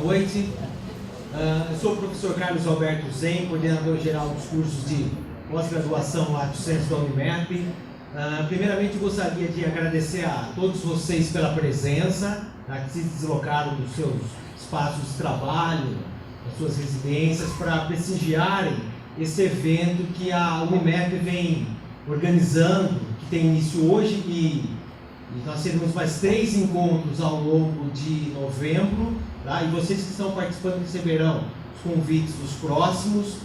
noite. Eu sou o professor Carlos Alberto Zen, coordenador geral dos cursos de pós-graduação lá do Centro da Unimep. Primeiramente, gostaria de agradecer a todos vocês pela presença, que se deslocaram dos seus espaços de trabalho, das suas residências, para prestigiarem esse evento que a Unimep vem organizando, que tem início hoje e nós teremos mais 3 encontros ao longo de novembro, tá? E vocês que estão participando receberão os convites dos próximos.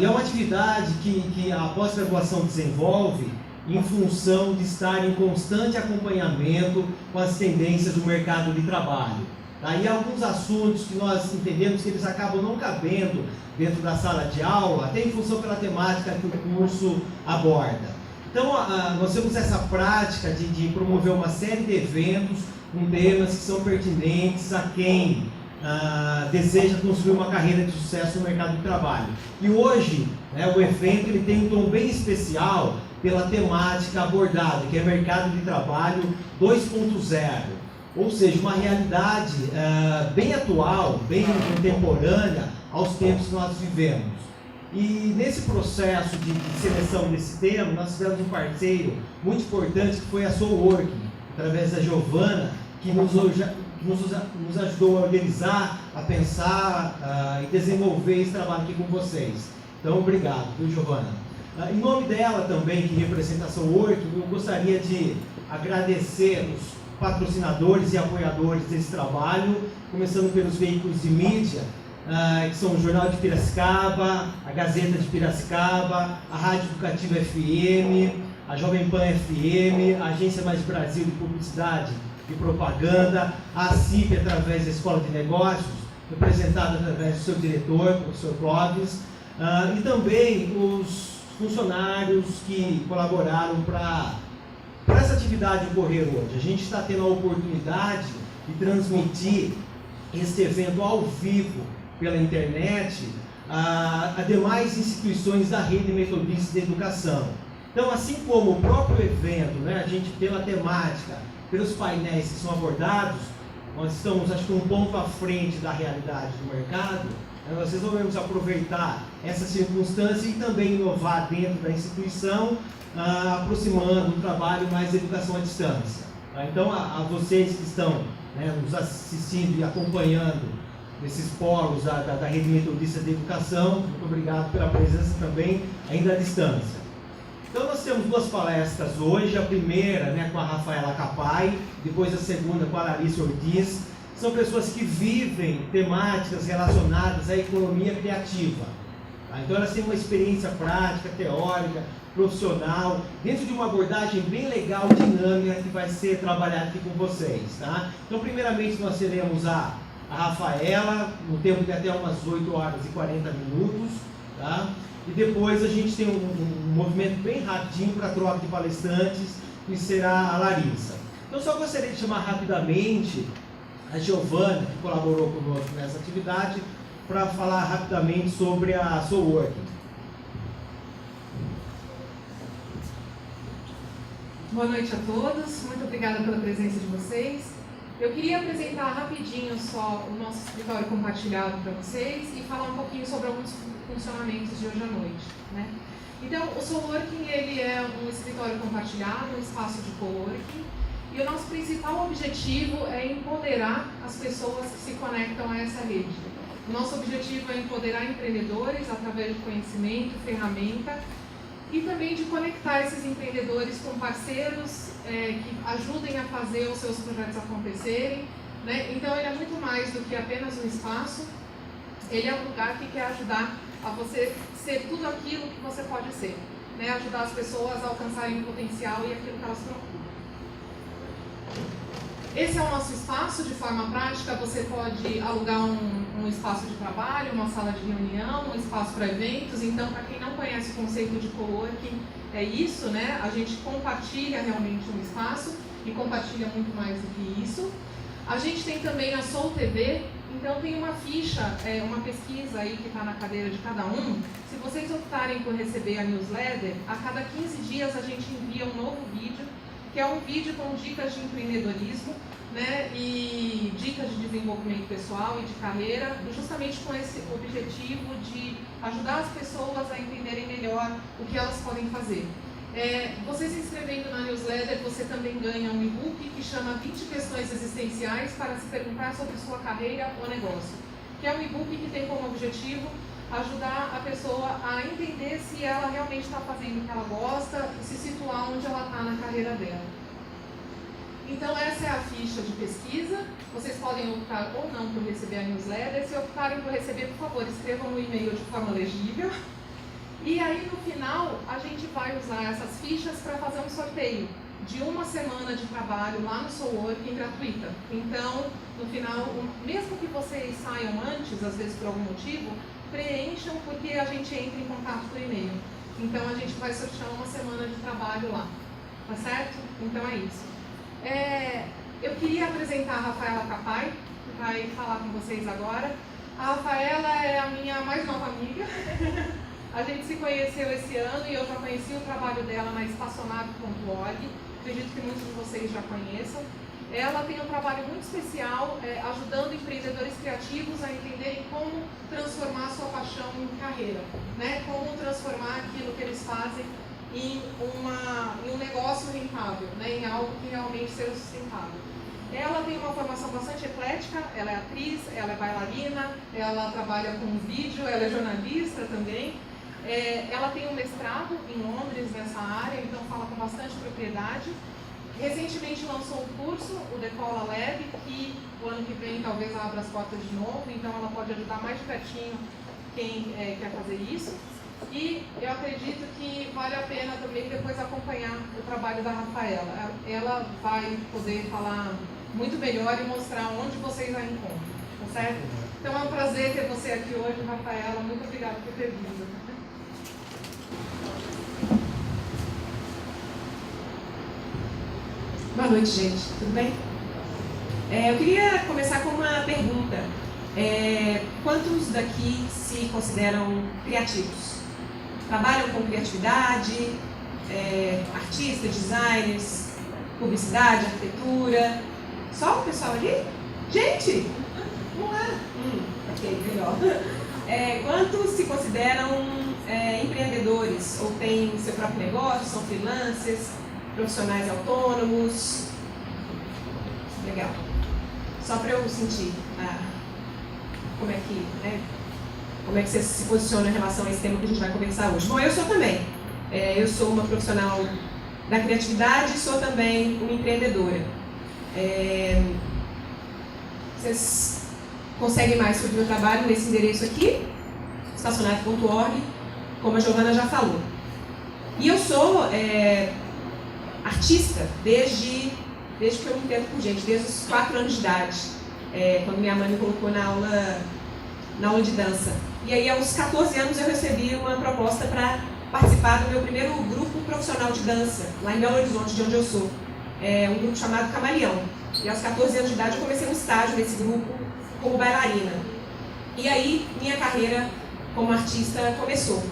E é uma atividade que a pós-graduação desenvolve em função de estar em constante acompanhamento com as tendências do mercado de trabalho. Tá? E alguns assuntos que nós entendemos que eles acabam não cabendo dentro da sala de aula, até em função pela temática que o curso aborda. Então, nós temos essa prática de promover uma série de eventos com temas que são pertinentes a quem deseja construir uma carreira de sucesso no mercado de trabalho. E hoje, o evento ele tem um tom bem especial pela temática abordada, que é mercado de trabalho 2.0. Ou seja, uma realidade bem atual, bem contemporânea aos tempos que nós vivemos. E nesse processo de seleção desse tema, nós tivemos um parceiro muito importante que foi a Soul Working, através da Giovana, que nos ajudou a organizar, a pensar e desenvolver esse trabalho aqui com vocês. Então, obrigado, viu, Giovana? Em nome dela também, que representa a Soul Working, eu gostaria de agradecer os patrocinadores e apoiadores desse trabalho, começando pelos veículos de mídia, que são o Jornal de Piracicaba, a Gazeta de Piracicaba, a Rádio Educativa FM, a Jovem Pan FM, a Agência Mais Brasil de Publicidade e Propaganda, a CIP através da Escola de Negócios, representada através do seu diretor, o professor Clóvis, e também os funcionários que colaboraram para essa atividade ocorrer hoje. A gente está tendo a oportunidade de transmitir esse evento ao vivo pela internet a demais instituições da rede metodista de educação. Então, assim como o próprio evento, a gente pela temática, pelos painéis que são abordados, nós estamos, acho que, um ponto à frente da realidade do mercado. Nós resolvemos aproveitar essa circunstância e também inovar dentro da instituição, aproximando o trabalho mais da educação à distância. Então, a vocês que estão nos assistindo e acompanhando nesses polos da Rede Metodista de Educação, muito obrigado pela presença também, ainda à distância. Então, nós temos 2 palestras hoje, a primeira com a Rafaela Capai, depois a segunda com a Larissa Ortiz. São pessoas que vivem temáticas relacionadas à economia criativa. Então, elas têm uma experiência prática, teórica, profissional, dentro de uma abordagem bem legal, dinâmica, que vai ser trabalhada aqui com vocês. Tá? Então, primeiramente, nós teremos a Rafaela, no tempo de até umas 8 horas e 40 minutos. Tá? E depois a gente tem um movimento bem rapidinho para a troca de palestrantes, que será a Larissa. Então, só gostaria de chamar rapidamente a Giovana, que colaborou conosco nessa atividade, para falar rapidamente sobre a Soul Working. Boa noite a todos, muito obrigada pela presença de vocês. Eu queria apresentar rapidinho só o nosso escritório compartilhado para vocês e falar um pouquinho sobre alguns funcionamentos de hoje à noite. Então, o Soul Working ele é um escritório compartilhado, um espaço de coworking, e o nosso principal objetivo é empoderar as pessoas que se conectam a essa rede. O nosso objetivo é empoderar empreendedores através de conhecimento, ferramenta, e também de conectar esses empreendedores com parceiros que ajudem a fazer os seus projetos acontecerem. Então, ele é muito mais do que apenas um espaço, ele é um lugar que quer ajudar a você ser tudo aquilo que você pode ser, ajudar as pessoas a alcançarem o potencial e aquilo que elas procuram. Esse é o nosso espaço. De forma prática, você pode alugar um espaço de trabalho, uma sala de reunião, um espaço para eventos. Então, para quem não conhece o conceito de coworking, é isso, A gente compartilha realmente um espaço e compartilha muito mais do que isso. A gente tem também a Soul TV, então tem uma ficha, uma pesquisa aí que está na cadeira de cada um. Se vocês optarem por receber a newsletter, a cada 15 dias a gente envia um novo vídeo que é um vídeo com dicas de empreendedorismo, né, e dicas de desenvolvimento pessoal e de carreira, justamente com esse objetivo de ajudar as pessoas a entenderem melhor o que elas podem fazer. Você se inscrevendo na newsletter, você também ganha um e-book que chama 20 questões existenciais para se perguntar sobre sua carreira ou negócio, que é um e-book que tem como objetivo ajudar a pessoa a entender se ela realmente está fazendo o que ela gosta e se situar onde ela está na carreira dela. Então essa é a ficha de pesquisa. Vocês podem optar ou não por receber a newsletter. Se optarem por receber, por favor, escrevam no e-mail de forma legível. E aí no final a gente vai usar essas fichas para fazer um sorteio de uma semana de trabalho lá no Soulworking gratuita. Então, no final, mesmo que vocês saiam antes, às vezes por algum motivo, preencham porque a gente entra em contato por e-mail. Então a gente vai sortear uma semana de trabalho lá. Tá certo? Então é isso. Eu queria apresentar a Rafaela Capai, que vai falar com vocês agora. A Rafaela é a minha mais nova amiga. A gente se conheceu esse ano e eu já conheci o trabalho dela na espaçonave.org. Acredito que muitos de vocês já conheçam. Ela tem um trabalho muito especial, ajudando empreendedores criativos a entenderem como transformar sua paixão em carreira, né? Como transformar aquilo que eles fazem em um negócio rentável, né? Em algo que realmente seja sustentável. Ela tem uma formação bastante eclética, ela é atriz, ela é bailarina, ela trabalha com vídeo, ela é jornalista também. Ela tem um mestrado em Londres nessa área, então fala com bastante propriedade. Recentemente lançou um curso, o Decola Lab, que o ano que vem talvez abra as portas de novo, então ela pode ajudar mais de pertinho quem quer fazer isso. E eu acredito que vale a pena também depois acompanhar o trabalho da Rafaela. Ela vai poder falar muito melhor e mostrar onde vocês a encontram, tá certo? Então é um prazer ter você aqui hoje, Rafaela. Muito obrigada por ter vindo. Boa noite, gente. Tudo bem? Eu queria começar com uma pergunta. Quantos daqui se consideram criativos? Trabalham com criatividade? Artistas, designers, publicidade, arquitetura? Só o pessoal ali? Gente! Vamos lá! Ok, melhor. Quantos se consideram empreendedores? Ou têm seu próprio negócio, são freelancers? Profissionais autônomos? Legal. Só para eu sentir como é que você se posiciona em relação a esse tema que a gente vai conversar hoje. Bom, eu sou também. Eu sou uma profissional da criatividade e sou também uma empreendedora. Vocês conseguem mais sobre o meu trabalho nesse endereço aqui, espaçonave.org, como a Giovana já falou. E eu sou artista desde que eu me entendo por gente, desde os 4 anos de idade, quando minha mãe me colocou na aula de dança. E aí, aos 14 anos, eu recebi uma proposta para participar do meu primeiro grupo profissional de dança, lá em Belo Horizonte, de onde eu sou. Um grupo chamado Camaleão. E aos 14 anos de idade, eu comecei um estágio nesse grupo como bailarina. E aí, minha carreira como artista começou.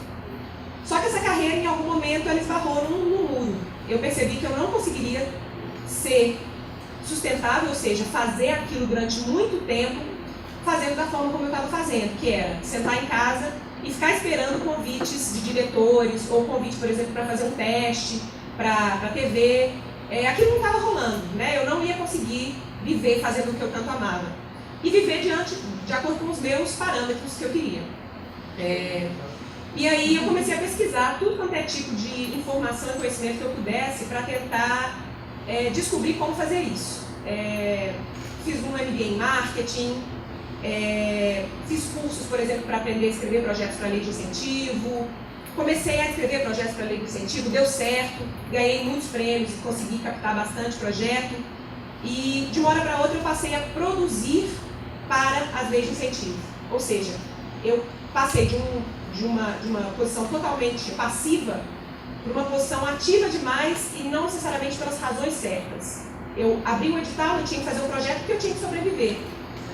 Só que essa carreira, em algum momento, ela esbarrou num muro. Eu percebi que eu não conseguiria ser sustentável, ou seja, fazer aquilo durante muito tempo, fazendo da forma como eu estava fazendo, que era sentar em casa e ficar esperando convites de diretores, ou convite, por exemplo, para fazer um teste, para TV. Aquilo não estava rolando, né? Eu não ia conseguir viver fazendo o que eu tanto amava. E viver de acordo com os meus parâmetros que eu queria. E aí eu comecei a pesquisar tudo quanto é tipo de informação e conhecimento que eu pudesse para tentar descobrir como fazer isso. Fiz um MBA em marketing, fiz cursos, por exemplo, para aprender a escrever projetos para lei de incentivo. Comecei a escrever projetos para lei de incentivo, deu certo, ganhei muitos prêmios e consegui captar bastante projeto. E de uma hora para outra eu passei a produzir para as leis de incentivo. Ou seja, eu passei de uma posição totalmente passiva para uma posição ativa demais e não necessariamente pelas razões certas. Eu abri um edital, eu tinha que fazer um projeto porque eu tinha que sobreviver.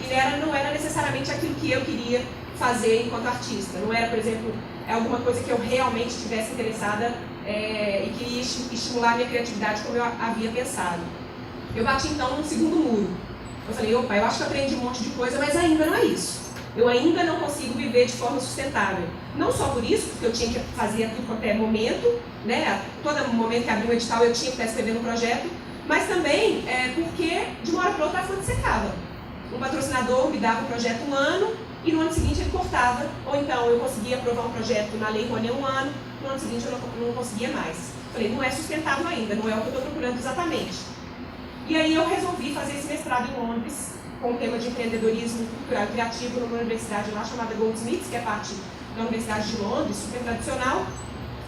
E não era necessariamente aquilo que eu queria fazer enquanto artista. Não era, por exemplo, alguma coisa que eu realmente estivesse interessada e queria estimular a minha criatividade como eu havia pensado. Eu bati então num segundo muro. Eu falei, opa, eu acho que eu aprendi um monte de coisa, mas ainda não é isso. Eu ainda não consigo viver de forma sustentável. Não só por isso, porque eu tinha que fazer tudo quanto é momento, né? Todo momento que abria um edital eu tinha que estar escrevendo um projeto, mas também porque de uma hora para outra a fonte secava. Um patrocinador me dava um projeto um ano e no ano seguinte ele cortava, ou então eu conseguia aprovar um projeto na Lei Rouanet um ano, no ano seguinte eu não conseguia mais. Falei, não é sustentável ainda, não é o que eu estou procurando exatamente. E aí eu resolvi fazer esse mestrado em Londres, com o tema de empreendedorismo cultural e criativo numa universidade lá chamada Goldsmiths, que é parte da Universidade de Londres, super tradicional,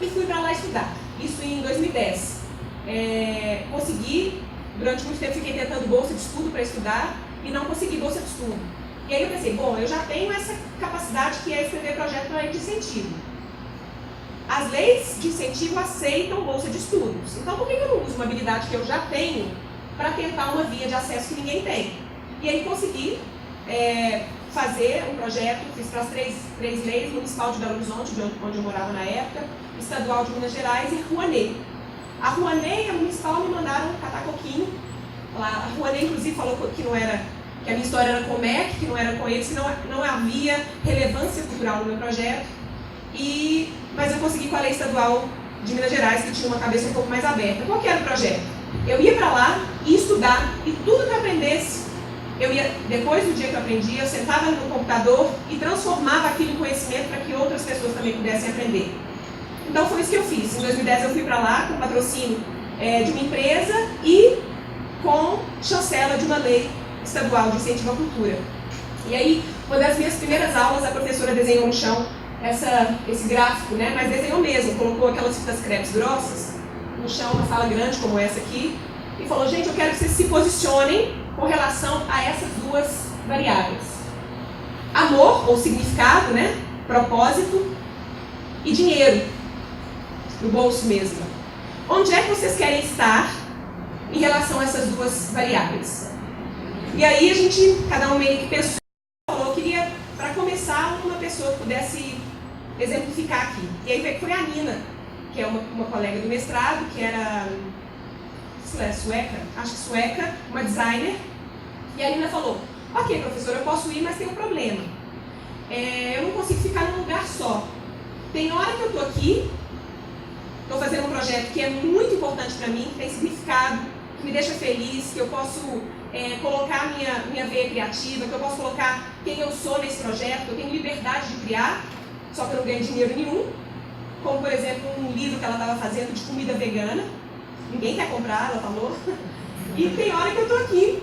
e fui para lá estudar. Isso em 2010. Consegui, durante muito tempo fiquei tentando bolsa de estudo para estudar e não consegui bolsa de estudo. E aí eu pensei, bom, eu já tenho essa capacidade que é escrever projeto na lei de incentivo. As leis de incentivo aceitam bolsa de estudos. Então por que eu não uso uma habilidade que eu já tenho para tentar uma via de acesso que ninguém tem? E aí consegui fazer um projeto, fiz para as três leis, municipal de Belo Horizonte, onde eu morava na época, estadual de Minas Gerais e Rouanet. A Rouanet e a municipal me mandaram catar coquinho. A Rouanet, inclusive, falou que não era, que a minha história era com o MEC, que não era com eles, que não havia relevância cultural no meu projeto. Mas eu consegui com a lei estadual de Minas Gerais, que tinha uma cabeça um pouco mais aberta. Qual que era o projeto? Eu ia para lá e estudar, e tudo que eu aprendesse, depois do dia que eu aprendi, eu sentava no computador e transformava aquilo em conhecimento para que outras pessoas também pudessem aprender. Então foi isso que eu fiz. Em 2010 eu fui para lá com patrocínio de uma empresa e com chancela de uma lei estadual de incentivo à cultura. E aí, uma das minhas primeiras aulas, a professora desenhou no chão esse gráfico, né? Mas desenhou mesmo, colocou aquelas fitas crepes grossas no chão, uma sala grande como essa aqui, e falou, gente, eu quero que vocês se posicionem com relação a essas duas variáveis. Amor, ou significado, né? Propósito, e dinheiro, no bolso mesmo. Onde é que vocês querem estar em relação a essas duas variáveis? E aí cada um meio que pensou, falou, eu queria, para começar, uma pessoa que pudesse exemplificar aqui. E aí foi a Nina, que é uma colega do mestrado, que era sueca, acho que sueca, uma designer. E a Nina falou, ok, professora, eu posso ir, mas tem um problema. Eu não consigo ficar num lugar só. Tem hora que eu estou aqui, estou fazendo um projeto que é muito importante para mim, que tem significado, que me deixa feliz, que eu posso colocar minha veia criativa, que eu posso colocar quem eu sou nesse projeto, que eu tenho liberdade de criar, só que eu não ganho dinheiro nenhum. Como, por exemplo, um livro que ela estava fazendo de comida vegana. Ninguém quer comprar, ela falou. E tem hora que eu estou aqui,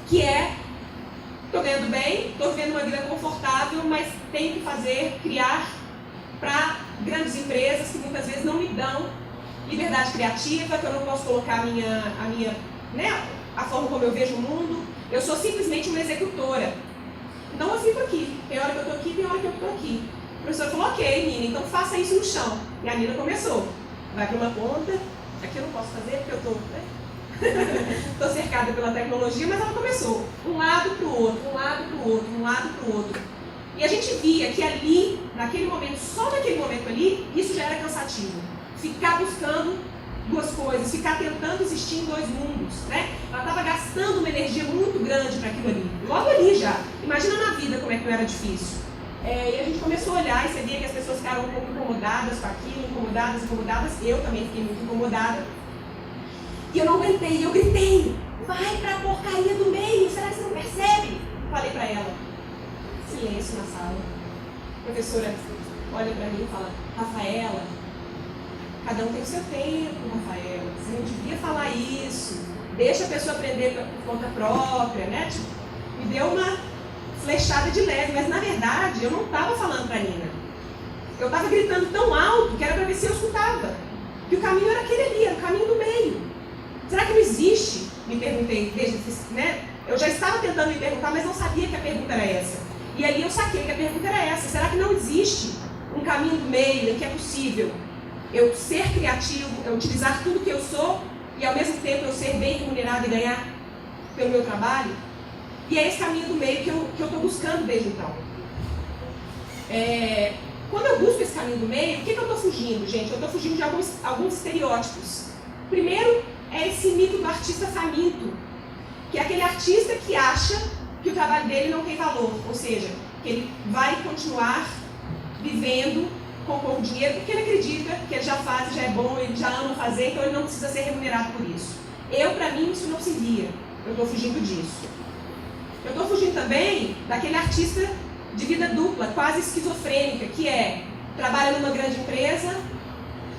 que estou ganhando bem, estou vivendo uma vida confortável, mas tenho que criar para grandes empresas que muitas vezes não me dão liberdade criativa, que eu não posso colocar a forma como eu vejo o mundo. Eu sou simplesmente uma executora. Então eu fico aqui. Tem hora que eu estou aqui, tem hora que eu estou aqui. O professor falou, ok, Nina, então faça isso no chão. E a Nina começou. Vai para uma ponta, aqui eu não posso fazer porque eu estou cercada pela tecnologia, mas ela começou. Um lado para o outro, um lado para o outro, um lado para o outro. E a gente via que ali, naquele momento, só naquele momento ali, isso já era cansativo. Ficar buscando duas coisas, ficar tentando existir em dois mundos, né? Ela estava gastando uma energia muito grande para aquilo ali. Logo ali já. Imagina na vida como é que não era difícil. E a gente começou a olhar e você via que as pessoas ficaram um pouco incomodadas com aquilo, incomodadas. Eu também fiquei muito incomodada. E eu não aguentei, eu gritei, vai pra porcaria do meio, será que você não percebe? Falei pra ela. Silêncio na sala. A professora olha pra mim e fala, Rafaela, cada um tem o seu tempo, Rafaela. Você não devia falar isso. Deixa a pessoa aprender por conta própria, né? Tipo, me deu uma flechada de leve, mas na verdade eu não estava falando pra Nina. Eu estava gritando tão alto que era pra ver se eu escutava. Que o caminho era aquele ali, era o caminho do meio. Será que não existe? Me perguntei, né? Eu já estava tentando me perguntar, mas não sabia que a pergunta era essa. E ali eu saquei que a pergunta era essa. Será que não existe um caminho do meio em que é possível eu ser criativo, eu utilizar tudo que eu sou e ao mesmo tempo eu ser bem remunerado e ganhar pelo meu trabalho? E é esse caminho do meio que eu estou buscando desde então. quando eu busco esse caminho do meio, o que eu estou fugindo, gente? Eu estou fugindo de alguns estereótipos. Primeiro, é esse mito do artista faminto, que é aquele artista que acha que o trabalho dele não tem valor, ou seja, que ele vai continuar vivendo com pouco dinheiro, porque ele acredita que ele já faz, já é bom, ele já ama fazer, então ele não precisa ser remunerado por isso. Para mim, isso não servia. Eu estou fugindo disso. Eu estou fugindo também daquele artista de vida dupla, quase esquizofrênica, que trabalha numa grande empresa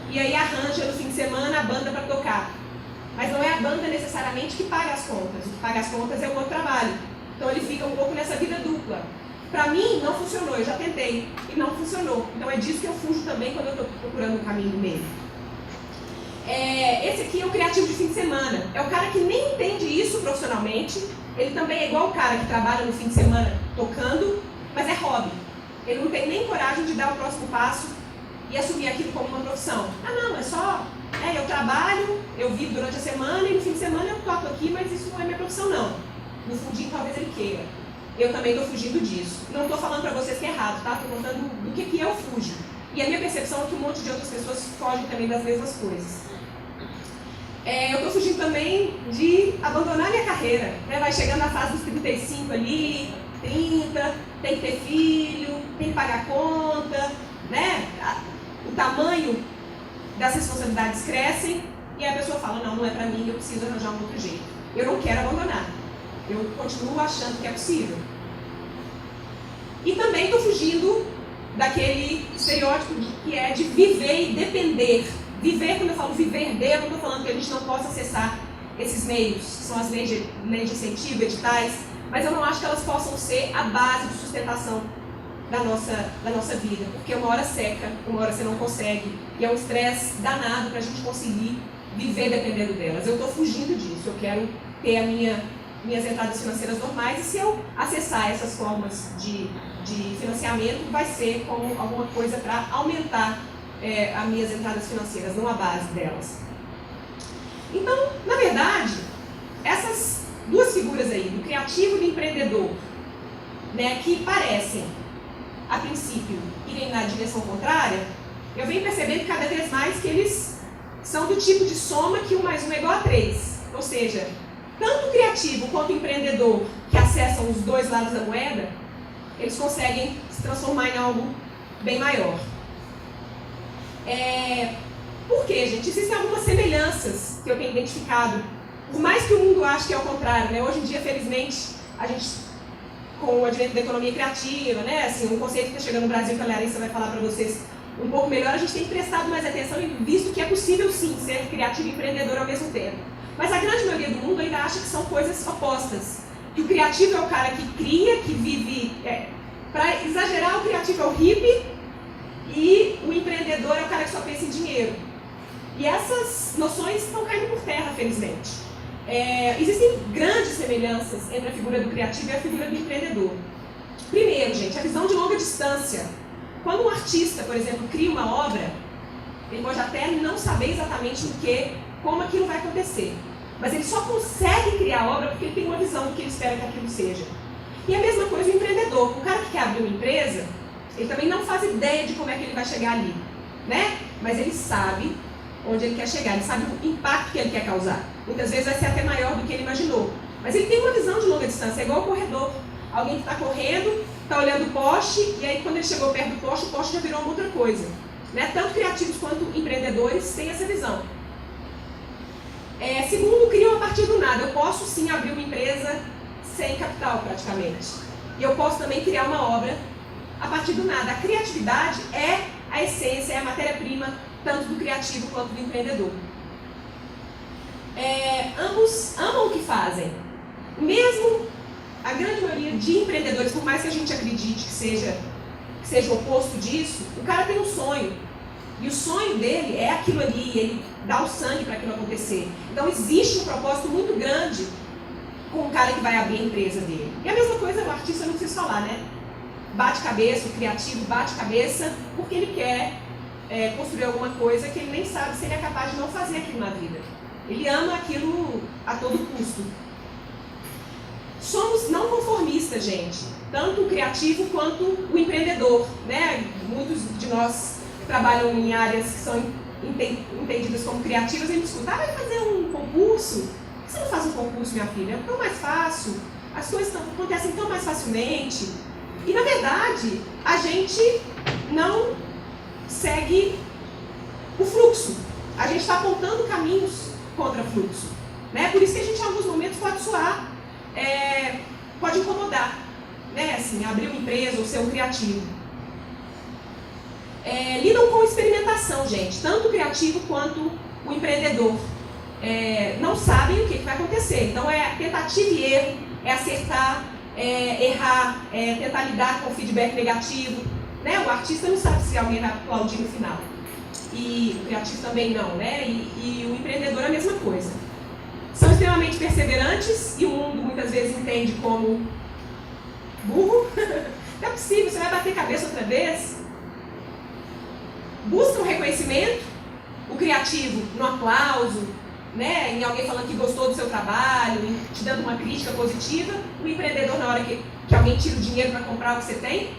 e aí arranja no fim de semana a banda para tocar. Mas não é a banda necessariamente que paga as contas. O que paga as contas é o outro trabalho. Então ele fica um pouco nessa vida dupla. Para mim, não funcionou. Eu já tentei e não funcionou. Então é disso que eu fujo também quando eu estou procurando o caminho do meio. Esse aqui é o criativo de fim de semana. É o cara que nem entende isso profissionalmente. Ele também é igual o cara que trabalha no fim de semana tocando, mas é hobby. Ele não tem nem coragem de dar o próximo passo e assumir aquilo como uma profissão. Não, é só... eu trabalho, eu vivo durante a semana e no fim de semana eu toco aqui, mas isso não é minha profissão, não. No fundinho talvez ele queira. Eu também estou fugindo disso. Não estou falando para vocês que é errado, tá? Estou contando do que eu fujo. E a minha percepção é que um monte de outras pessoas fogem também das mesmas coisas. Eu estou fugindo também de abandonar minha carreira. Vai chegando na fase dos 35 ali, 30, tem que ter filho, tem que pagar conta, né? O tamanho das responsabilidades crescem e a pessoa fala, não é para mim, eu preciso arranjar um outro jeito. Eu não quero abandonar. Eu continuo achando que é possível. E também estou fugindo daquele estereótipo que é de viver e depender. Viver, quando eu falo viver de, eu não estou falando que a gente não possa acessar esses meios, que são as leis de incentivo, editais, mas eu não acho que elas possam ser a base de sustentação da nossa vida, porque uma hora seca, uma hora você não consegue, e é um estresse danado para a gente conseguir viver dependendo delas. Eu estou fugindo disso, eu quero ter minhas entradas financeiras normais, e se eu acessar essas formas de financiamento, vai ser como alguma coisa para aumentar as minhas entradas financeiras, não a base delas. Então, na verdade, essas duas figuras aí, do criativo e do empreendedor, né, que parecem, a princípio, irem na direção contrária, eu venho percebendo cada vez mais que eles são do tipo de soma que 1 mais 1 é igual a 3. Ou seja, tanto o criativo quanto o empreendedor que acessam os dois lados da moeda, eles conseguem se transformar em algo bem maior. Por quê, gente? Existem algumas semelhanças que eu tenho identificado. Por mais que o mundo ache que é o contrário, né? Hoje em dia, felizmente, a gente, com o advento da economia criativa, né? Assim, um conceito que está chegando no Brasil, que a Larissa vai falar para vocês um pouco melhor, a gente tem prestado mais atenção e visto que é possível, sim, ser criativo e empreendedor ao mesmo tempo. Mas a grande maioria do mundo ainda acha que são coisas opostas. Que o criativo é o cara que cria, que vive... Para exagerar, o criativo é o hippie e o empreendedor é o cara que só pensa em dinheiro. E essas noções estão caindo por terra, felizmente. Existem grandes semelhanças entre a figura do criativo e a figura do empreendedor. Primeiro, gente, a visão de longa distância. Quando um artista, por exemplo, cria uma obra, ele pode até não saber exatamente como aquilo vai acontecer. Mas ele só consegue criar a obra porque ele tem uma visão do que ele espera que aquilo seja. E a mesma coisa o empreendedor. O cara que quer abrir uma empresa, ele também não faz ideia de como é que ele vai chegar ali, né? Mas ele sabe onde ele quer chegar, ele sabe o impacto que ele quer causar. Muitas vezes vai ser até maior do que ele imaginou. Mas ele tem uma visão de longa distância, é igual o corredor. Alguém que está correndo, está olhando o poste, e aí quando ele chegou perto do poste já virou uma outra coisa. Né? Tanto criativos quanto empreendedores têm essa visão. Segundo, criam a partir do nada. Eu posso sim abrir uma empresa sem capital, praticamente. E eu posso também criar uma obra a partir do nada. A criatividade é a essência, é a matéria-prima, tanto do criativo quanto do empreendedor. Ambos amam o que fazem. Mesmo a grande maioria de empreendedores, por mais que a gente acredite que seja o oposto disso, o cara tem um sonho. E o sonho dele é aquilo ali, ele dá o sangue para aquilo acontecer. Então existe um propósito muito grande com o cara que vai abrir a empresa dele. E a mesma coisa, o artista não precisa falar, né? Bate cabeça, o criativo bate cabeça porque ele quer construir alguma coisa que ele nem sabe se ele é capaz de não fazer aquilo na vida. Ele ama aquilo a todo custo. Somos não conformistas. artista, gente, tanto o criativo quanto o empreendedor, né? Muitos de nós trabalham em áreas que são entendidas como criativas, a gente escuta, vai fazer um concurso? Por que você não faz um concurso, minha filha? É tão mais fácil, as coisas acontecem tão mais facilmente. E, na verdade, a gente não segue o fluxo. A gente está apontando caminhos contra fluxo. Né? Por isso que a gente, em alguns momentos, pode soar, pode incomodar. Né? Assim, abrir uma empresa ou ser um criativo. Lidam com experimentação, gente. Tanto o criativo quanto o empreendedor. Não sabem o que vai acontecer. Então, é tentativa e erro, é acertar, errar, tentar lidar com o feedback negativo. Né? O artista não sabe se alguém vai aplaudir no final. E o criativo também não, né? E o empreendedor é a mesma coisa. São extremamente perseverantes e o mundo muitas vezes entende como burro. Não é possível, você vai bater cabeça outra vez. Buscam reconhecimento, o criativo no aplauso, né? Em alguém falando que gostou do seu trabalho, te dando uma crítica positiva. O empreendedor, na hora que alguém tira o dinheiro para comprar o que você tem,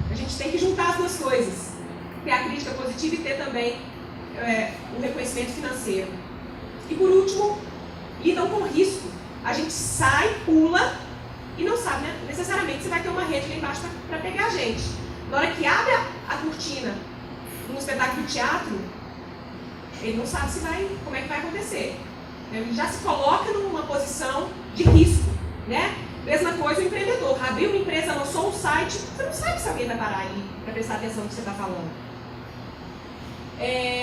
a gente tem que juntar as duas coisas. Ter a crítica positiva e ter também o reconhecimento financeiro. E por último, lidam com risco. A gente sai, pula e não sabe, né? Necessariamente você vai ter uma rede lá embaixo para pegar a gente. Na hora que abre a cortina num espetáculo de teatro, ele não sabe como é que vai acontecer. Ele já se coloca numa posição de risco, né? Mesma coisa o empreendedor. Abriu uma empresa, lançou um site, você não sabe se alguém vai parar ali para prestar atenção no que você está falando.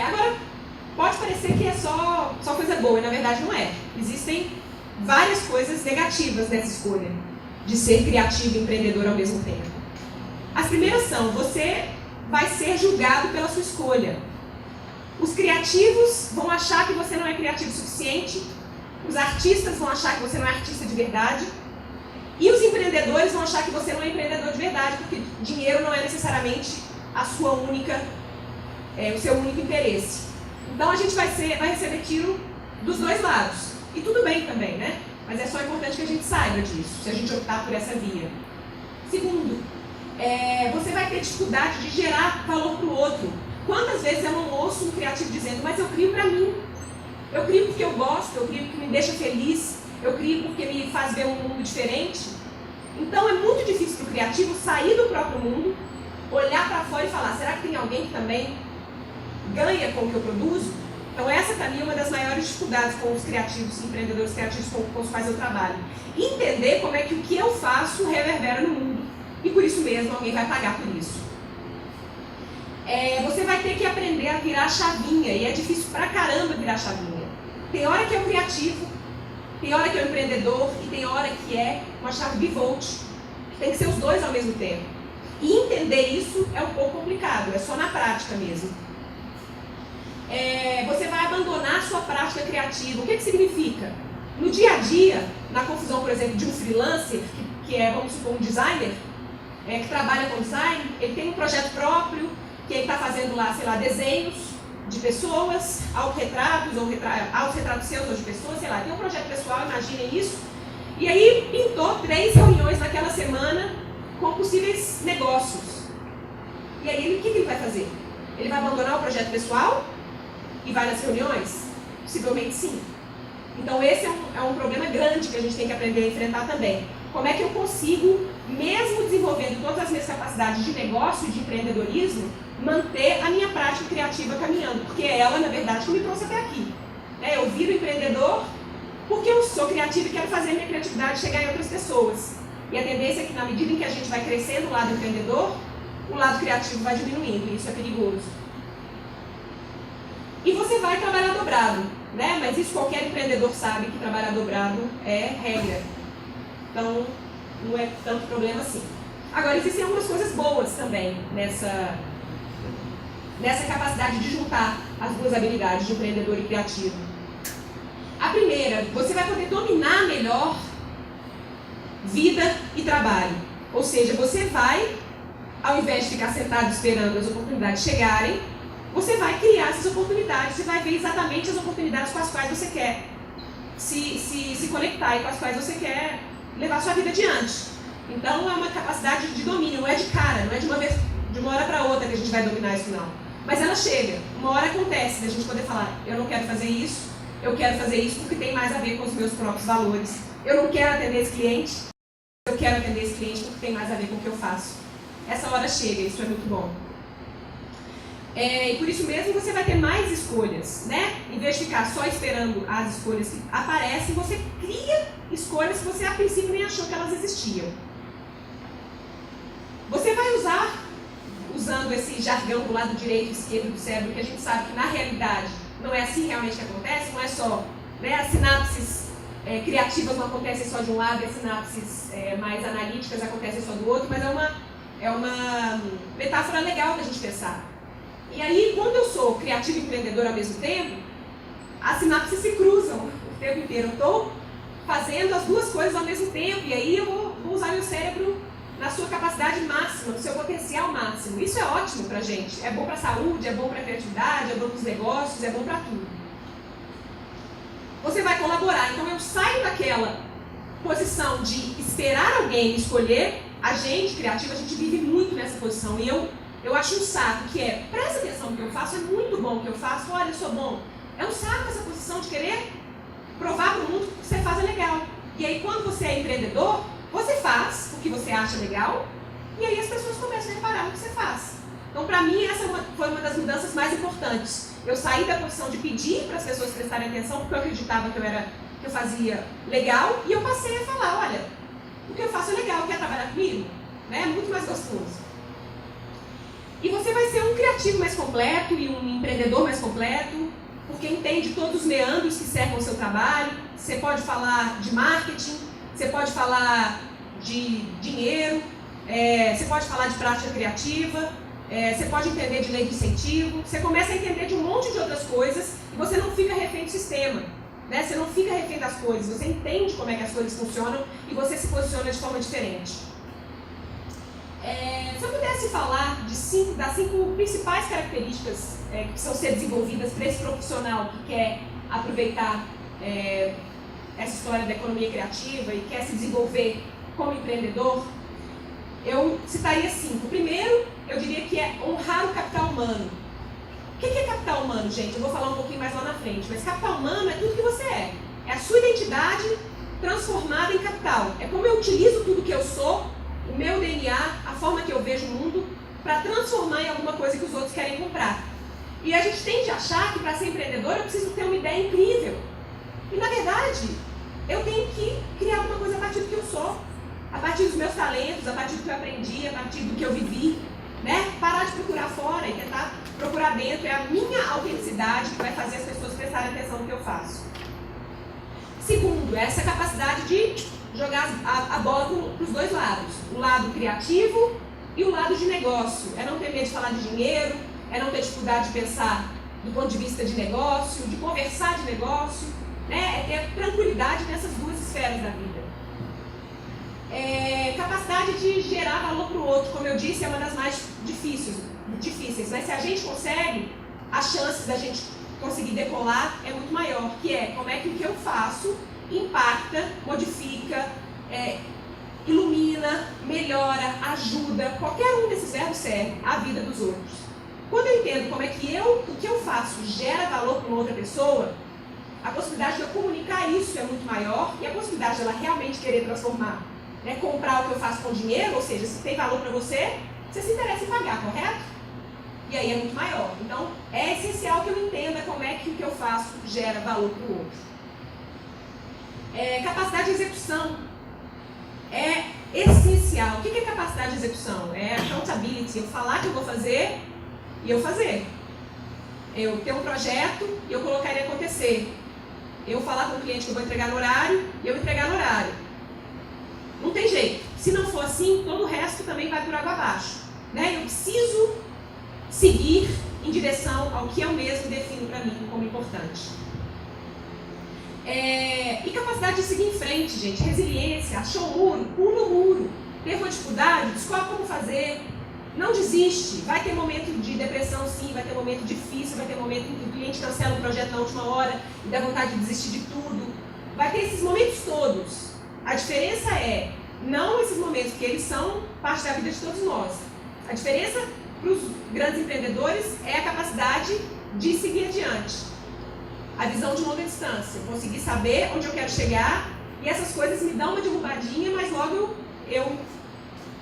Agora, pode parecer que é só coisa boa, e na verdade não é. Existem várias coisas negativas dessa escolha de ser criativo e empreendedor ao mesmo tempo. As primeiras são, você vai ser julgado pela sua escolha. Os criativos vão achar que você não é criativo o suficiente, os artistas vão achar que você não é artista de verdade, e os empreendedores vão achar que você não é empreendedor de verdade, porque dinheiro não é necessariamente o seu único interesse. Então a gente vai receber tiro dos dois lados. E tudo bem também, né? Mas é só importante que a gente saiba disso, se a gente optar por essa via. Segundo, você vai ter dificuldade de gerar valor para o outro. Quantas vezes eu não ouço um criativo dizendo, mas eu crio para mim. Eu crio porque eu gosto, eu crio porque me deixa feliz, eu crio porque me faz ver um mundo diferente. Então é muito difícil para o criativo sair do próprio mundo, olhar para fora e falar, será que tem alguém que também ganha com o que eu produzo? Então essa também é uma das maiores dificuldades com os criativos, empreendedores criativos com os quais eu trabalho. Entender como é que o que eu faço reverbera no mundo. E por isso mesmo alguém vai pagar por isso. Você vai ter que aprender a virar chavinha, e é difícil pra caramba virar chavinha. Tem hora que é o criativo, tem hora que é o empreendedor, e tem hora que é uma chave bivolt. Tem que ser os dois ao mesmo tempo. E entender isso é um pouco complicado, é só na prática mesmo. Você vai abandonar a sua prática criativa. O que significa? No dia a dia, na confusão, por exemplo, de um freelancer, que é, vamos supor, um designer, que trabalha com design, ele tem um projeto próprio, que ele está fazendo lá, sei lá, desenhos de pessoas, autorretratos, ou autorretratos seus ou de pessoas, sei lá, tem um projeto pessoal, imaginem isso, e aí pintou 3 reuniões naquela semana com possíveis negócios. E aí, o que ele vai fazer? Ele vai abandonar o projeto pessoal e vai nas reuniões? Possivelmente sim. Então esse é um problema grande que a gente tem que aprender a enfrentar também. Como é que eu consigo, mesmo desenvolvendo todas as minhas capacidades de negócio e de empreendedorismo, manter a minha prática criativa caminhando? Porque é ela, na verdade, que me trouxe até aqui. Eu viro empreendedor porque eu sou criativa e quero fazer a minha criatividade chegar em outras pessoas. E a tendência é que, na medida em que a gente vai crescendo o lado empreendedor, o lado criativo vai diminuindo, e isso é perigoso. E você vai trabalhar dobrado, né? Mas isso qualquer empreendedor sabe que trabalhar dobrado é regra. Então, não é tanto problema assim. Agora, existem algumas coisas boas também nessa capacidade de juntar as duas habilidades de empreendedor e criativo. A primeira, você vai poder dominar melhor vida e trabalho. Ou seja, você vai, ao invés de ficar sentado esperando as oportunidades chegarem, você vai criar essas oportunidades, você vai ver exatamente as oportunidades com as quais você quer se conectar e com as quais você quer levar sua vida adiante. Então, é uma capacidade de domínio, não é de cara, não é de uma hora para outra que a gente vai dominar isso, não. Mas ela chega, uma hora acontece da gente poder falar, eu não quero fazer isso, eu quero fazer isso porque tem mais a ver com os meus próprios valores. Eu não quero atender esse cliente, eu quero atender esse cliente porque tem mais a ver com o que eu faço. Essa hora chega, isso é muito bom. E por isso mesmo você vai ter mais escolhas, né? Em vez de ficar só esperando as escolhas que aparecem, você cria escolhas que você a princípio nem achou que elas existiam. Você vai usando esse jargão do lado direito e esquerdo do cérebro, que a gente sabe que na realidade não é assim realmente que acontece, não é só, né, as sinapses criativas não acontecem só de um lado e as sinapses mais analíticas acontecem só do outro, mas é uma metáfora legal da gente pensar. E aí, quando eu sou criativo e empreendedor ao mesmo tempo, as sinapses se cruzam o tempo inteiro. Eu estou fazendo as duas coisas ao mesmo tempo, e aí eu vou usar meu cérebro na sua capacidade máxima, no seu potencial máximo. Isso é ótimo pra gente. É bom pra saúde, é bom pra criatividade, é bom pros negócios, é bom pra tudo. Você vai colaborar. Então eu saio daquela posição de esperar alguém escolher. A gente, criativo, a gente vive muito nessa posição. E eu acho um saco, que presta atenção no que eu faço, é muito bom o que eu faço, olha, eu sou bom. É um saco essa posição de querer provar para o mundo que o que você faz é legal. E aí quando você é empreendedor, você faz o que você acha legal, e aí as pessoas começam a reparar no que você faz. Então, para mim, essa foi uma das mudanças mais importantes. Eu saí da posição de pedir para as pessoas prestarem atenção, porque eu acreditava que eu fazia legal, e eu passei a falar, olha, o que eu faço é legal, quer trabalhar comigo? Né? É muito mais gostoso. E você vai ser um criativo mais completo e um empreendedor mais completo, porque entende todos os meandros que cercam o seu trabalho. Você pode falar de marketing, você pode falar de dinheiro, você pode falar de prática criativa, você pode entender de lei de incentivo, você começa a entender de um monte de outras coisas e você não fica refém do sistema, né? Você não fica refém das coisas, você entende como é que as coisas funcionam e você se posiciona de forma diferente. Se eu pudesse falar das 5 principais características que precisam ser desenvolvidas para esse profissional que quer aproveitar essa história da economia criativa e quer se desenvolver como empreendedor, eu citaria 5. Primeiro, eu diria que é honrar o capital humano. O que é capital humano, gente? Eu vou falar um pouquinho mais lá na frente, mas capital humano é tudo que você é. É a sua identidade transformada em capital. É como eu utilizo tudo que eu sou, o meu DNA, a forma que eu vejo o mundo, para transformar em alguma coisa que os outros querem comprar. E a gente tende a achar que para ser empreendedor eu preciso ter uma ideia incrível. E na verdade, eu tenho que criar alguma coisa a partir do que eu sou, a partir dos meus talentos, a partir do que eu aprendi, a partir do que eu vivi, né? Parar de procurar fora e tentar procurar dentro. É a minha autenticidade que vai fazer as pessoas prestarem atenção no que eu faço. Segundo, essa capacidade de jogar a bola para os dois lados, o lado criativo e o lado de negócio. É não ter medo de falar de dinheiro, é não ter dificuldade de pensar do ponto de vista de negócio, de conversar de negócio, né? É ter tranquilidade nessas duas esferas da vida. Capacidade de gerar valor para o outro, como eu disse, é uma das mais difíceis, mas se a gente consegue, as chances da gente conseguir decolar é muito maior, que é como é que o que eu faço impacta, modifica, ilumina, melhora, ajuda, qualquer um desses verbos serve a vida dos outros. Quando eu entendo como é que o que eu faço gera valor para uma outra pessoa, a possibilidade de eu comunicar isso é muito maior e a possibilidade de ela realmente querer transformar, né, comprar o que eu faço com dinheiro, ou seja, se tem valor para você, você se interessa em pagar, correto? E aí é muito maior. Então, é essencial que eu entenda como é que o que eu faço gera valor para o outro. Capacidade de execução é essencial. O que é capacidade de execução? É accountability, eu falar que eu vou fazer e eu fazer. Eu ter um projeto e eu colocar ele acontecer. Eu falar com o cliente que eu vou entregar no horário e eu entregar no horário. Não tem jeito. Se não for assim, todo o resto também vai por água abaixo, né? Eu preciso seguir em direção ao que eu mesmo defino para mim como importante. E capacidade de seguir em frente, gente. Resiliência, achou o muro, pula o muro. Teve uma dificuldade, descobre como fazer. Não desiste. Vai ter momento de depressão, sim. Vai ter momento difícil. Vai ter momento em que o cliente cancela o projeto na última hora e dá vontade de desistir de tudo. Vai ter esses momentos todos. A diferença é Não esses momentos, porque eles são parte da vida de todos nós. A diferença para os grandes empreendedores é a capacidade de seguir adiante. A visão de longa distância. Eu conseguir saber onde eu quero chegar e essas coisas me dão uma derrubadinha, mas logo eu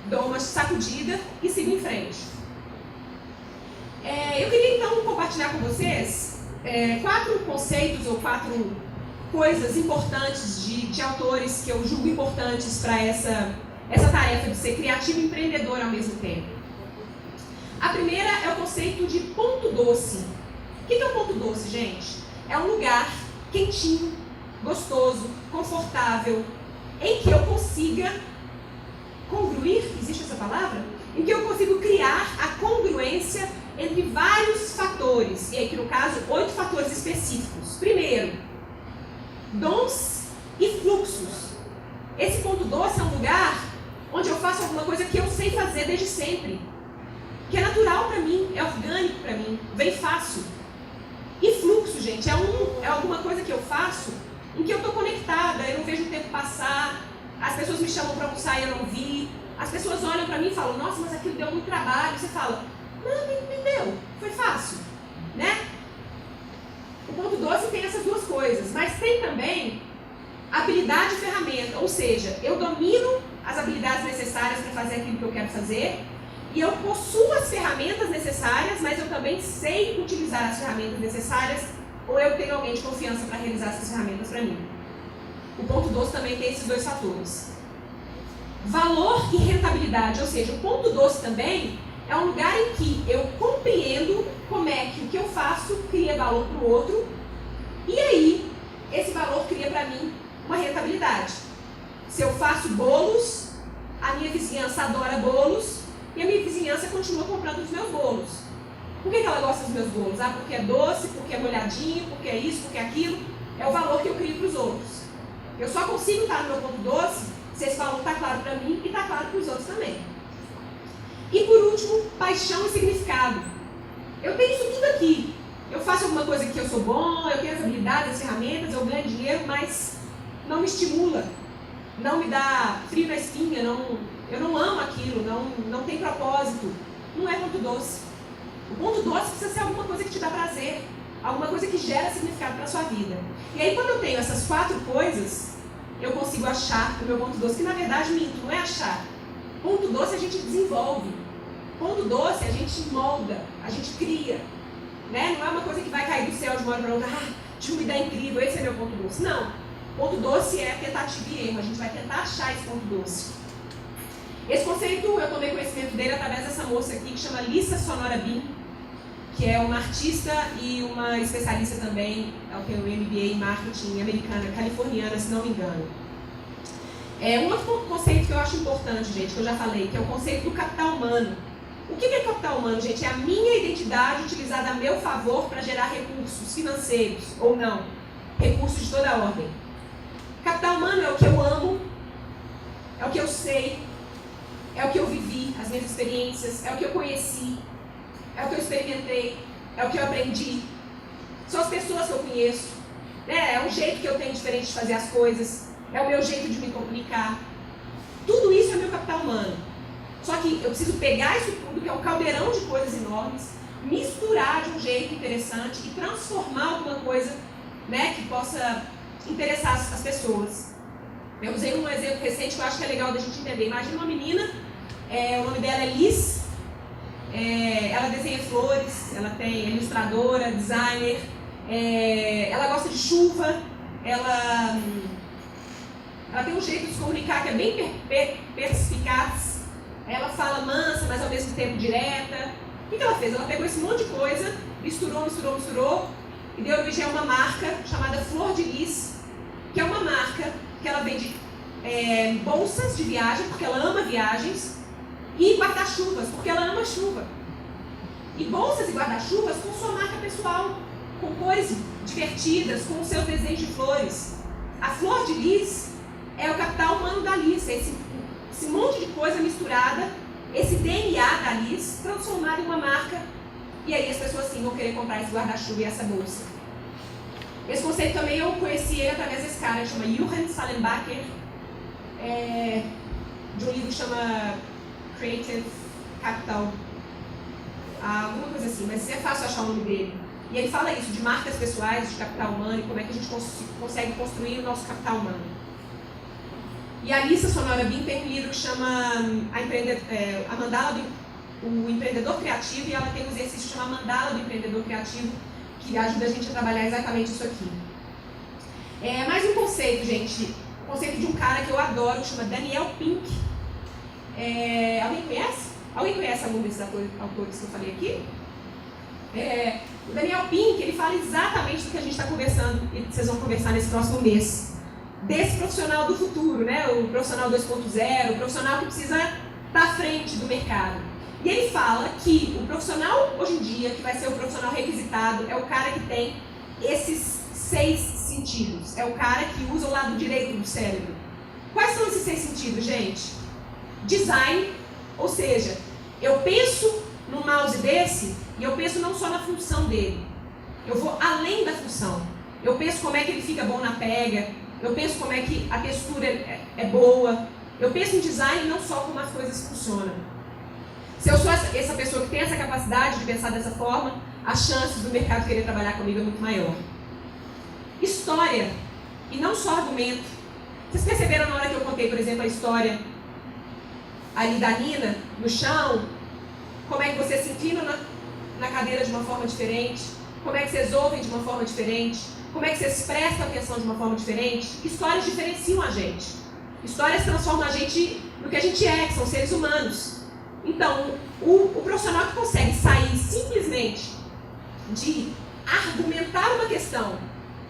dou uma sacudida e sigo em frente. Eu queria então compartilhar com vocês 4 conceitos ou 4 coisas importantes de autores que eu julgo importantes para essa tarefa de ser criativo e empreendedor ao mesmo tempo. A primeira é o conceito de ponto doce. O que é um ponto doce, gente? É um lugar quentinho, gostoso, confortável, em que eu consiga congruir, existe essa palavra? Em que eu consigo criar a congruência entre vários fatores, e aqui no caso, 8 fatores específicos. Primeiro, dons e fluxos. Esse ponto doce é um lugar onde eu faço alguma coisa que eu sei fazer desde sempre, que é natural para mim, é orgânico para mim, vem fácil. E fluxo, gente, é alguma coisa que eu faço em que eu estou conectada, eu não vejo o tempo passar, as pessoas me chamam para almoçar e eu não vi, as pessoas olham para mim e falam, nossa, mas aquilo deu muito trabalho. Você fala, não deu, foi fácil, né? O ponto doce tem essas duas coisas, mas tem também habilidade e ferramenta, ou seja, eu domino as habilidades necessárias para fazer aquilo que eu quero fazer e eu possuo as ferramentas necessárias, mas eu também sei utilizar as ferramentas necessárias ou eu tenho alguém de confiança para realizar essas ferramentas para mim. O ponto doce também tem esses 2 fatores. Valor e rentabilidade, ou seja, o ponto doce também é um lugar em que eu compreendo como é que o que eu faço cria valor para o outro e aí esse valor cria para mim uma rentabilidade. Se eu faço bolos, a minha vizinhança adora bolos e a minha vizinhança continua comprando os meus bolos. Por que ela gosta dos meus bolos? Porque é doce, porque é molhadinho, porque é isso, porque é aquilo. É o valor que eu crio para os outros. Eu só consigo estar no meu ponto doce se esse valor está claro para mim e está claro para os outros também. E por último, paixão e significado. Eu tenho isso tudo aqui. Eu faço alguma coisa que eu sou bom, eu tenho as habilidades, as ferramentas, eu ganho dinheiro, mas não me estimula, não me dá frio na espinha, eu não amo aquilo, não tem propósito. Não é ponto doce. O ponto doce precisa ser alguma coisa que te dá prazer, alguma coisa que gera significado para a sua vida. E aí quando eu tenho essas 4 coisas, eu consigo achar o meu ponto doce, que na verdade minto, não é achar. Ponto doce a gente desenvolve. Ponto doce a gente molda, a gente cria. Né? Não é uma coisa que vai cair do céu de uma hora para outra, tinha uma ideia incrível, esse é meu ponto doce. Não. Ponto doce é tentativa e erro, a gente vai tentar achar esse ponto doce. Esse conceito eu tomei conhecimento dele através dessa moça aqui que chama Lisa Sonora Bean, que é uma artista e uma especialista também, ela tem um MBA em marketing americana, californiana, se não me engano. Um outro conceito que eu acho importante, gente, que eu já falei, que é o conceito do capital humano. O que é capital humano, gente? É a minha identidade utilizada a meu favor para gerar recursos financeiros, ou não, recursos de toda a ordem. Capital humano é o que eu amo, é o que eu sei, é o que eu vivi, as minhas experiências, é o que eu conheci, é o que eu experimentei, é o que eu aprendi. São as pessoas que eu conheço, né? É o jeito que eu tenho diferente de fazer as coisas, é o meu jeito de me comunicar. Tudo isso é meu capital humano. Só que eu preciso pegar isso tudo, que é um caldeirão de coisas enormes, misturar de um jeito interessante e transformar alguma coisa, né, que possa interessar as pessoas. Eu usei um exemplo recente que eu acho que é legal da gente entender. Imagina uma menina, o nome dela é Liz, ela desenha flores, ela é ilustradora, designer, ela gosta de chuva, ela tem um jeito de se comunicar que é bem perspicaz. Ela fala mansa, mas ao mesmo tempo direta. O que ela fez? Ela pegou esse monte de coisa, misturou e deu origem a uma marca chamada Flor de Lis, que é uma marca que ela vende bolsas de viagem, porque ela ama viagens, e guarda-chuvas, porque ela ama chuva. E bolsas e guarda-chuvas com sua marca pessoal, com cores divertidas, com os seus desenhos de flores. A Flor de Lis é o capital humano da Liz, esse monte de coisa misturada, esse DNA da Liz, transformado em uma marca, e aí as pessoas sim vão querer comprar esse guarda-chuva e essa bolsa. Esse conceito também eu conheci ele através desse cara, chama Johan Sallenbacher. de um livro que chama Creative Capital, alguma coisa assim, mas é fácil achar o nome dele. E ele fala isso, de marcas pessoais, de capital humano, e como é que a gente consegue construir o nosso capital humano. E a Alissa Sonora Bin tem um livro que chama a Mandala o Empreendedor Criativo, e ela tem um exercício que chama Mandala do Empreendedor Criativo, que ajuda a gente a trabalhar exatamente isso aqui. Mais um conceito, gente, o conceito de um cara que eu adoro, que chama Daniel Pink. Alguém conhece? Alguém conhece algum desses autores que eu falei aqui? O Daniel Pink, ele fala exatamente do que a gente está conversando, e vocês vão conversar nesse próximo mês. Desse profissional do futuro, né? O profissional 2.0, o profissional que precisa estar à frente do mercado. E ele fala que o profissional, hoje em dia, que vai ser o profissional requisitado, é o cara que tem esses 6 sentidos. É o cara que usa o lado direito do cérebro. Quais são esses 6 sentidos, gente? Design, ou seja, eu penso num mouse desse e eu penso não só na função dele. Eu vou além da função. Eu penso como é que ele fica bom na pega, eu penso como é que a textura é boa. Eu penso em design não só como as coisas funcionam. Se eu sou essa pessoa que tem essa capacidade de pensar dessa forma, as chances do mercado querer trabalhar comigo é muito maior. História, e não só argumento. Vocês perceberam na hora que eu contei, por exemplo, a história ali da Nina, no chão, como é que vocês se inclinam na cadeira de uma forma diferente, como é que vocês ouvem de uma forma diferente, como é que vocês prestam atenção de uma forma diferente. Histórias diferenciam a gente. Histórias transformam a gente no que a gente é, que são seres humanos. Então, o profissional que consegue sair simplesmente de argumentar uma questão,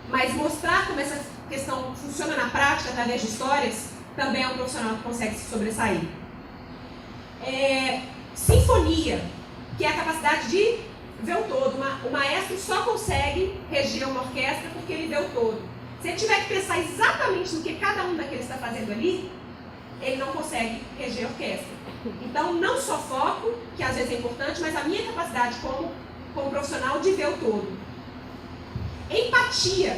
mas mostrar como essa questão funciona na prática através de histórias, também é um profissional que consegue se sobressair. Sinfonia, que é a capacidade de ver o todo. O maestro só consegue reger uma orquestra porque ele vê o todo. Se ele tiver que pensar exatamente no que cada um daqueles está fazendo ali, ele não consegue reger a orquestra. Então, não só foco, que às vezes é importante, mas a minha capacidade como profissional de ver o todo. Empatia,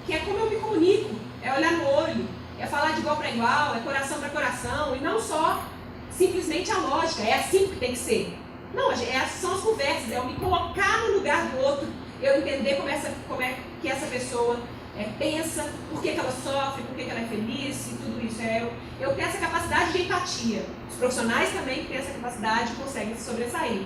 que é como eu me comunico, é olhar no olho, é falar de igual para igual, é coração para coração, e não só simplesmente a lógica, é assim que tem que ser. Não, são as conversas, é eu me colocar no lugar do outro, eu entender como é que essa pessoa pensa, por que ela sofre, por que ela é feliz, e tudo isso. Eu tenho essa capacidade de empatia. Os profissionais também que têm essa capacidade conseguem se sobressair.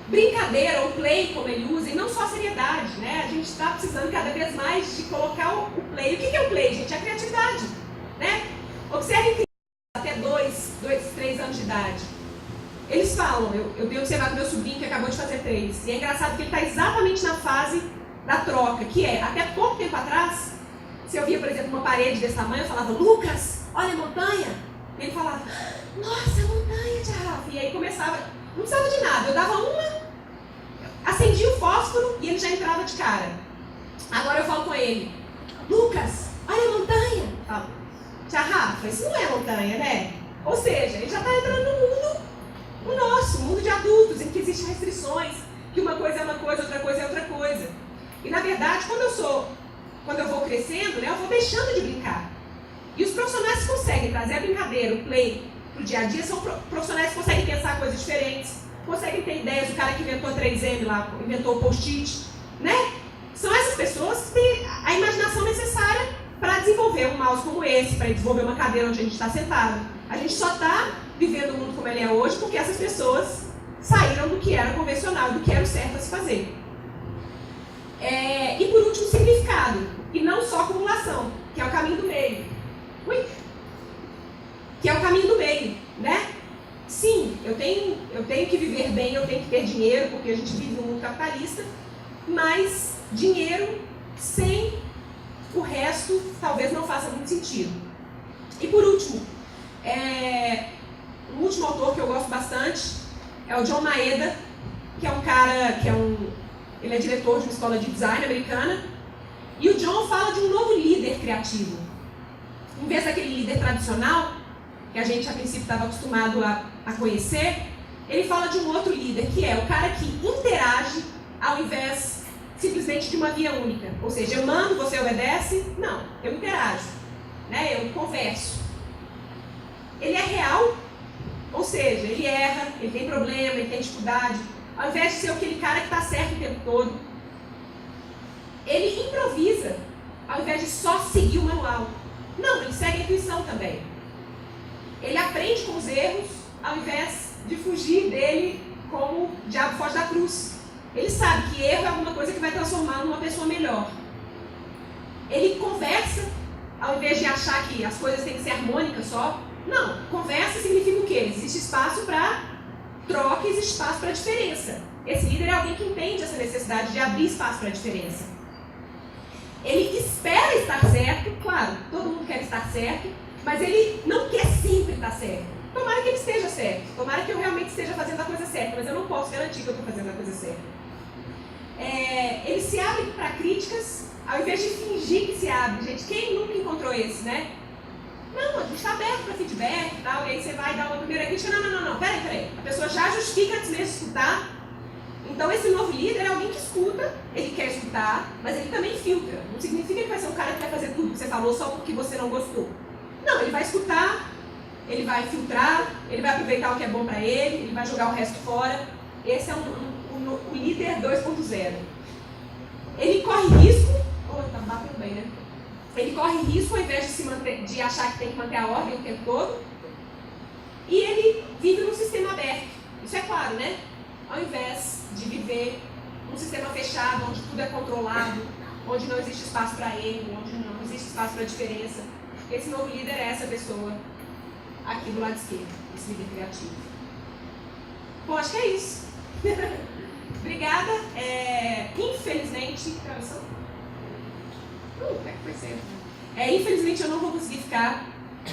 Brincadeira ou play, como ele usa, e não só a seriedade, né? A gente está precisando cada vez mais de colocar o play. O que é o play, gente? É a criatividade, né? Observem crianças até 2, 3 anos de idade. Eles falam, eu tenho observado meu sobrinho que acabou de fazer 3, e é engraçado que ele está exatamente na fase da troca, que é, até pouco tempo atrás, se eu via, por exemplo, uma parede desse tamanho, eu falava, Lucas, olha a montanha. E ele falava, nossa, a montanha de Rafa. E aí começava, não precisava de nada, eu dava acendia o fósforo e ele já entrava de cara. Agora eu falo com ele, Lucas, olha a montanha. Fala, tia Rafa, isso não é montanha, né? Ou seja, ele já está entrando no mundo, o nosso, mundo de adultos, em que existem restrições, que uma coisa é uma coisa, outra coisa é outra coisa. E na verdade, quando eu vou crescendo, né, eu vou deixando de brincar. E os profissionais que conseguem trazer a brincadeira, o play, para o dia a dia, são profissionais que conseguem pensar coisas diferentes, conseguem ter ideias. O cara que inventou a 3M lá, inventou o post-it, né? São essas pessoas que têm a imaginação necessária para desenvolver um mouse como esse, para desenvolver uma cadeira onde a gente está sentado. A gente só está vivendo o mundo como ele é hoje porque essas pessoas saíram do que era convencional, do que era o certo a se fazer. E por último, significado, e não só acumulação, que é o caminho do meio. Que é o caminho do meio, né? Sim, eu tenho que viver bem, eu tenho que ter dinheiro, porque a gente vive num mundo capitalista, mas dinheiro sem o resto talvez não faça muito sentido. E por último, um último autor que eu gosto bastante é o John Maeda, que é um cara ele é diretor de uma escola de design americana, e o John fala de um novo líder criativo. Em vez daquele líder tradicional, que a gente a princípio estava acostumado a conhecer, ele fala de um outro líder, que é o cara que interage ao invés simplesmente de uma via única. Ou seja, eu mando, você obedece? Não, eu interajo, né? Eu converso. ele é real, ou seja, ele erra, ele tem problema, ele tem dificuldade. Ao invés de ser aquele cara que está certo o tempo todo, ele improvisa, ao invés de só seguir o manual. Não, ele segue a intuição também. Ele aprende com os erros, ao invés de fugir dele como o diabo foge da cruz. Ele sabe que erro é alguma coisa que vai transformá-lo numa pessoa melhor. Ele conversa, ao invés de achar que as coisas têm que ser harmônicas só. Não, conversa significa o quê? Existe espaço para troca, existe espaço para diferença. Esse líder é alguém que entende essa necessidade de abrir espaço para diferença. Ele espera estar certo, claro, todo mundo quer estar certo, mas ele não quer sempre estar certo. Tomara que ele esteja certo, tomara que eu realmente esteja fazendo a coisa certa, mas eu não posso garantir que eu estou fazendo a coisa certa. Ele se abre para críticas, ao invés de fingir que se abre. Gente, quem nunca encontrou esse, né? Não, a gente está aberto para feedback e tal, e aí você vai dar uma primeira crítica. Não, peraí. A pessoa já justifica antes mesmo de escutar. Então esse novo líder é alguém que escuta, ele quer escutar, mas ele também filtra. Não significa que vai ser um cara que vai fazer tudo que você falou só porque você não gostou. Não, ele vai escutar, ele vai filtrar, ele vai aproveitar o que é bom para ele vai jogar o resto fora. Esse é o líder 2.0. Ele corre risco, tá batendo bem, né? Ele corre risco ao invés de achar que tem que manter a ordem o tempo todo. E ele vive num sistema aberto. Isso é claro, né? Ao invés de viver num sistema fechado, onde tudo é controlado, onde não existe espaço para erro, onde não existe espaço para diferença. Esse novo líder é essa pessoa aqui do lado esquerdo, esse líder criativo. Bom, acho que é isso. Obrigada. Infelizmente, infelizmente eu não vou conseguir ficar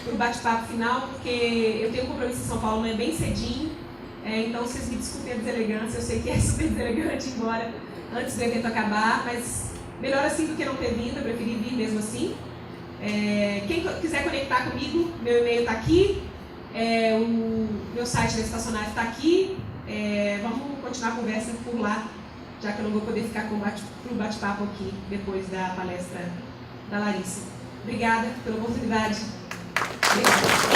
para o bate-papo final, porque eu tenho um compromisso em São Paulo, mas é bem cedinho. Então vocês me desculpem a deselegância, eu sei que é super deselegante ir embora antes do evento acabar, mas melhor assim do que não ter vindo, eu preferi vir mesmo assim. Quem quiser conectar comigo, meu e-mail está aqui, o meu site da Estacionário está aqui. Vamos continuar a conversa por lá, já que eu não vou poder ficar para o bate-papo aqui depois da palestra da Larissa. Obrigada pela oportunidade. Obrigada.